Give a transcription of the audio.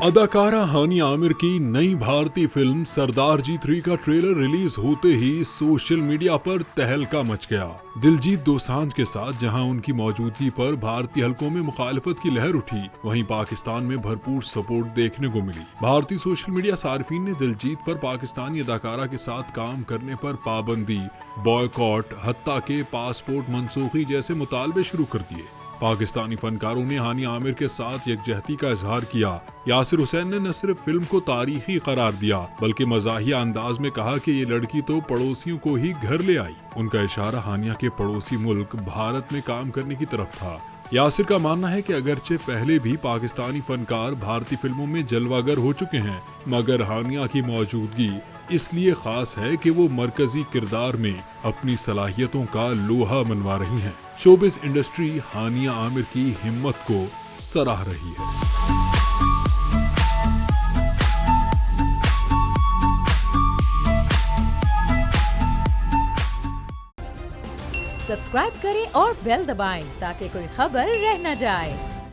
अदाकारा हानिया आमिर की नई भारतीय फिल्म सरदार जी 3 का ट्रेलर रिलीज होते ही सोशल मीडिया पर तहलका मच गया। दिलजीत दोसांझ के साथ जहां उनकी मौजूदगी पर भारतीय हलकों में मुखालफत की लहर उठी, वहीं पाकिस्तान में भरपूर सपोर्ट देखने को मिली। भारतीय सोशल मीडिया सार्फिन ने दिलजीत पर पाकिस्तानी अदाकारा के साथ काम करने पर पाबंदी, बॉयकॉट, हत्ता के पासपोर्ट मनसूखी जैसे मुतालबे शुरू कर दिए। पाकिस्तानी फनकारों ने हानिया आमिर के साथ यकजहती का इजहार किया। यासिर हुसैन ने न सिर्फ फिल्म को तारीखी करार दिया, बल्कि मज़ाहिया अंदाज में कहा कि ये लड़की तो पड़ोसियों को ही घर ले आई। उनका इशारा हानिया के पड़ोसी मुल्क भारत में काम करने की तरफ था। यासिर का मानना है कि अगरचे पहले भी पाकिस्तानी फनकार भारतीय फिल्मों में जलवागर हो चुके हैं, मगर हानिया की मौजूदगी इसलिए खास है कि वो मरकजी किरदार में अपनी सलाहियतों का लोहा मनवा रही हैं। शोबिस इंडस्ट्री हानिया आमिर की हिम्मत को सराह रही है। सब्सक्राइब करें और बेल दबाएं ताकि कोई खबर रह न जाए।